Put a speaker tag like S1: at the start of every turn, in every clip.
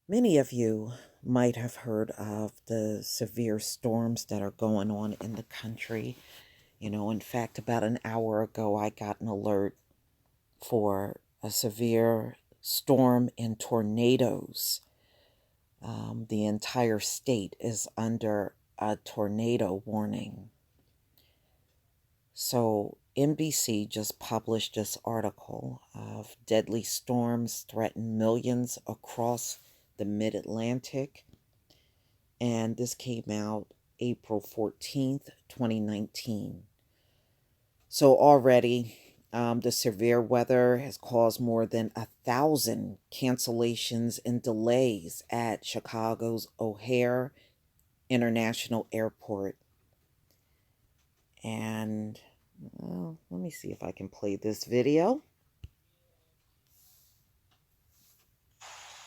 S1: Many of you might have heard of the severe storms that are going on in the country. In fact, about an hour ago, I got an alert for a severe storm and tornadoes. The entire state is under a tornado warning. So, NBC just published this article of deadly storms threaten millions across the mid Atlantic. And this came out April 14th, 2019. So already, the severe weather has caused more than 1,000 cancellations and delays at Chicago's O'Hare International Airport. And, well, let me see if I can play this video.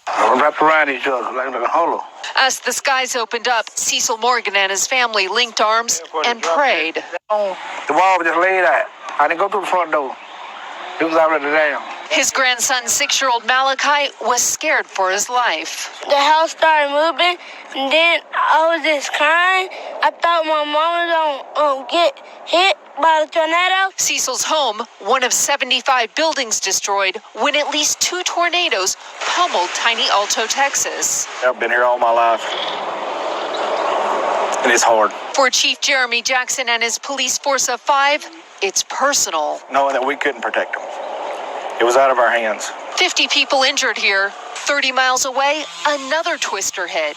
S2: Wrap around each other like a hollow.
S3: As the skies opened up, Cecil Morgan and his family linked arms and prayed.
S2: The wall was just laid out. I didn't go through the front door. It was already down.
S3: His grandson, 6-year-old Malachi, was scared for his life.
S4: The house started moving, and then I was just crying. I thought my mom was gonna get hit by the tornado.
S3: Cecil's home, one of 75 buildings destroyed, when at least 2 tornadoes pummeled tiny Alto, Texas.
S2: I've been here all my life, and it's hard.
S3: For Chief Jeremy Jackson and his police force of 5, it's personal.
S2: Knowing that we couldn't protect them. It was out of our hands.
S3: 50 people injured here. 30 miles away, another twister hit.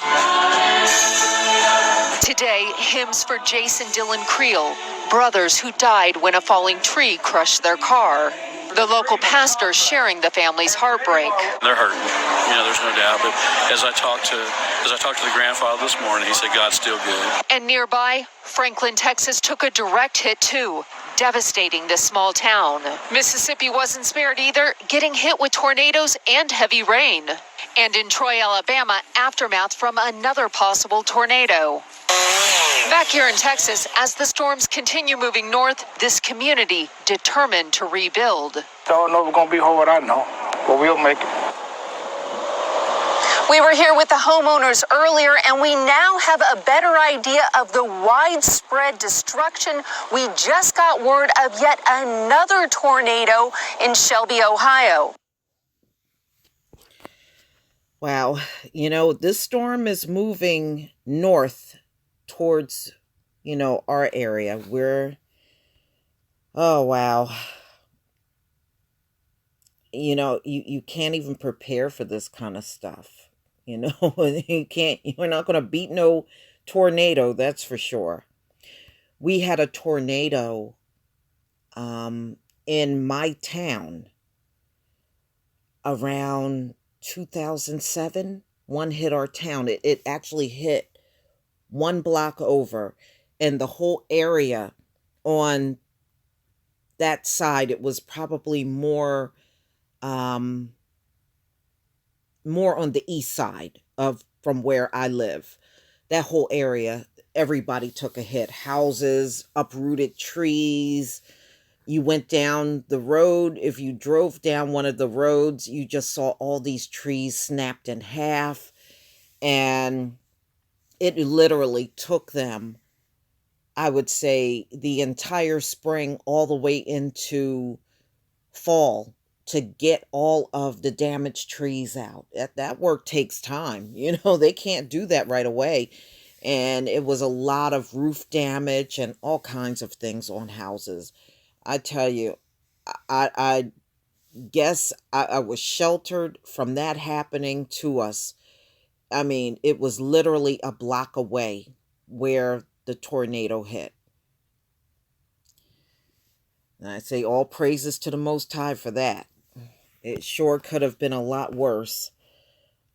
S3: Today, hymns for Jason Dylan Creel, brothers who died when a falling tree crushed their car. The local pastor sharing the family's heartbreak.
S5: They're hurting, there's no doubt. But as I talked to the grandfather this morning, he said God's still good.
S3: And nearby, Franklin, Texas took a direct hit too, devastating this small town. Mississippi wasn't spared either, getting hit with tornadoes and heavy rain. And in Troy, Alabama, aftermath from another possible tornado. Back here in Texas, as the storms continue moving north, this community determined to rebuild.
S2: Don't know if it's going to be hard, I know, but we'll make it.
S3: We were here with the homeowners earlier, and we now have a better idea of the widespread destruction. We just got word of yet another tornado in Shelby, Ohio.
S1: Wow, this storm is moving north towards, our area. Oh, wow. You can't even prepare for this kind of stuff. You're not going to beat no tornado, that's for sure. We had a tornado in my town around 2007. One hit our town. It actually hit one block over, and the whole area on that side, it was probably more on the east side from where I live. That whole area, everybody took a hit. Houses, uprooted trees. You went down the road. If you drove down one of the roads, you just saw all these trees snapped in half. And it literally took them, I would say, the entire spring all the way into fall to get all of the damaged trees out. That work takes time. They can't do that right away. And it was a lot of roof damage and all kinds of things on houses. I tell you, I guess I was sheltered from that happening to us. I mean, it was literally a block away where the tornado hit. And I say all praises to the Most High for that. It sure could have been a lot worse.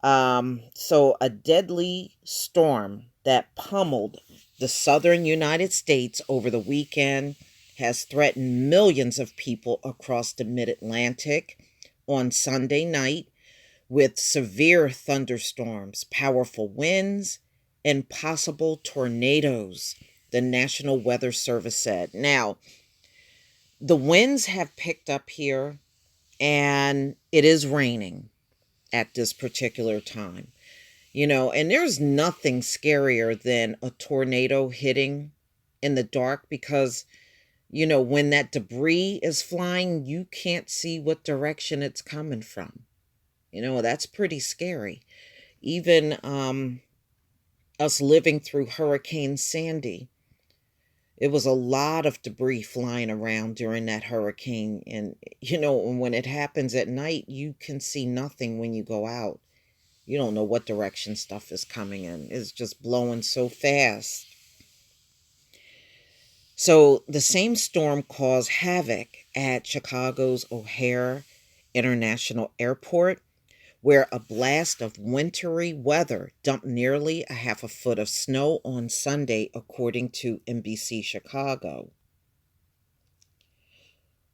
S1: So a deadly storm that pummeled the southern United States over the weekend has threatened millions of people across the mid-Atlantic on Sunday night with severe thunderstorms, powerful winds, and possible tornadoes, the National Weather Service said. Now, the winds have picked up here, and it is raining at this particular time. And there's nothing scarier than a tornado hitting in the dark because, when that debris is flying, you can't see what direction it's coming from. That's pretty scary. Even us living through Hurricane Sandy, it was a lot of debris flying around during that hurricane. And, when it happens at night, you can see nothing when you go out. You don't know what direction stuff is coming in. It's just blowing so fast. So the same storm caused havoc at Chicago's O'Hare International Airport, where a blast of wintry weather dumped nearly a half a foot of snow on Sunday, according to NBC Chicago.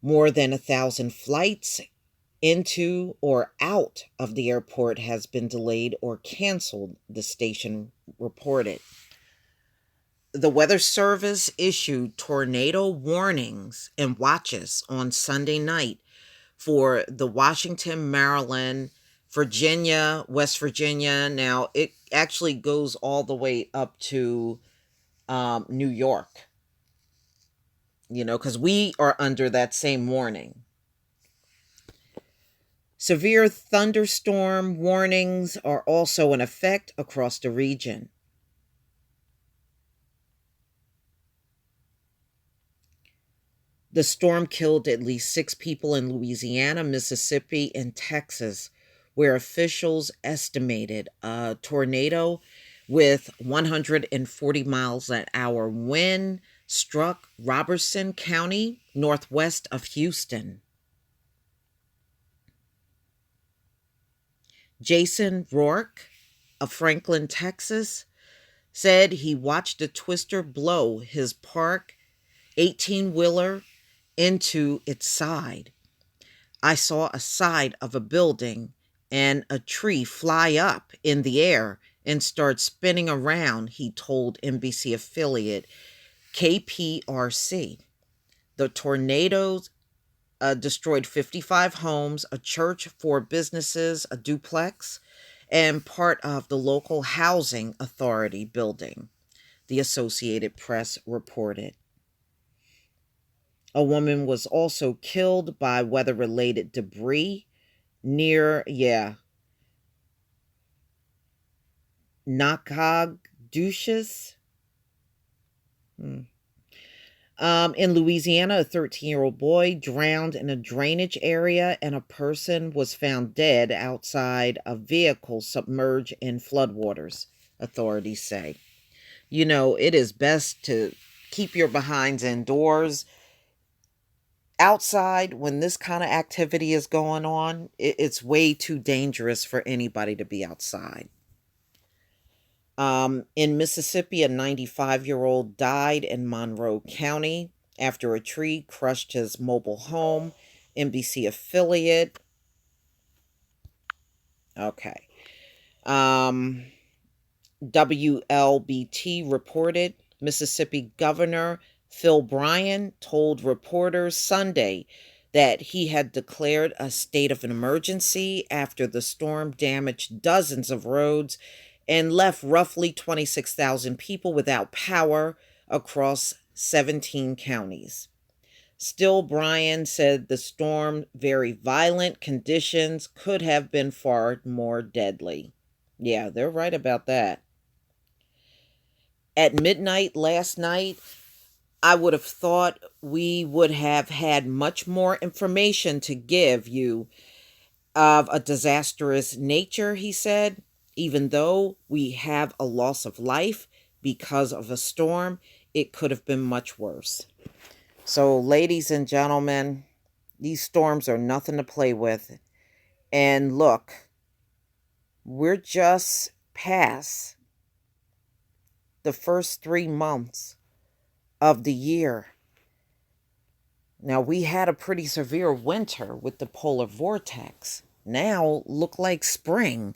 S1: More than 1,000 flights into or out of the airport has been delayed or canceled, the station reported. The Weather Service issued tornado warnings and watches on Sunday night for the Washington, Maryland, Virginia, West Virginia. Now, it actually goes all the way up to New York, because we are under that same warning. Severe thunderstorm warnings are also in effect across the region. The storm killed at least 6 people in Louisiana, Mississippi, and Texas, where officials estimated a tornado with 140 miles an hour wind struck Robertson County, northwest of Houston. Jason Rourke of Franklin, Texas, said he watched a twister blow his park 18-wheeler into its side. I saw a side of a building and a tree fly up in the air and start spinning around, he told NBC affiliate KPRC. The tornadoes destroyed 55 homes, a church, 4 businesses, a duplex, and part of the local housing authority building, the Associated Press reported. A woman was also killed by weather-related debris near, Nacogdoches. In Louisiana, a 13-year-old boy drowned in a drainage area, and a person was found dead outside a vehicle submerged in floodwaters, authorities say. It is best to keep your behinds indoors. Outside, when this kind of activity is going on, it's way too dangerous for anybody to be outside. In Mississippi, a 95-year-old died in Monroe County after a tree crushed his mobile home, NBC affiliate. Okay. WLBT reported Mississippi Governor Phil Bryant told reporters Sunday that he had declared a state of an emergency after the storm damaged dozens of roads and left roughly 26,000 people without power across 17 counties. Still, Bryan said the storm's very violent conditions could have been far more deadly. Yeah, they're right about that. At midnight last night, I would have thought we would have had much more information to give you of a disastrous nature, he said. Even though we have a loss of life because of a storm, it could have been much worse. So, ladies and gentlemen, these storms are nothing to play with. And look, we're just past the first 3 months of the year. Now, we had a pretty severe winter with the polar vortex. Now, look like spring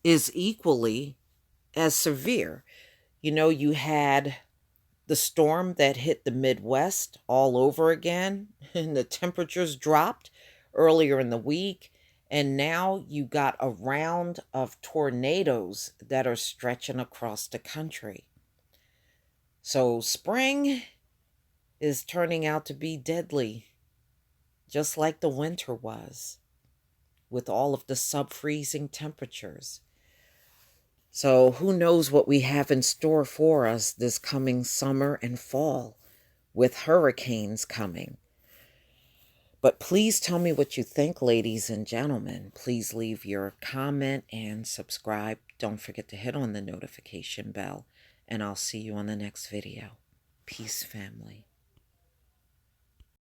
S1: is equally as severe. You had the storm that hit the Midwest all over again, and the temperatures dropped earlier in the week. And now you got a round of tornadoes that are stretching across the country. So spring is turning out to be deadly, just like the winter was, with all of the sub-freezing temperatures. So who knows what we have in store for us this coming summer and fall with hurricanes coming. But please tell me what you think, ladies and gentlemen. Please leave your comment and subscribe. Don't forget to hit on the notification bell. And I'll see you on the next video. Peace, family.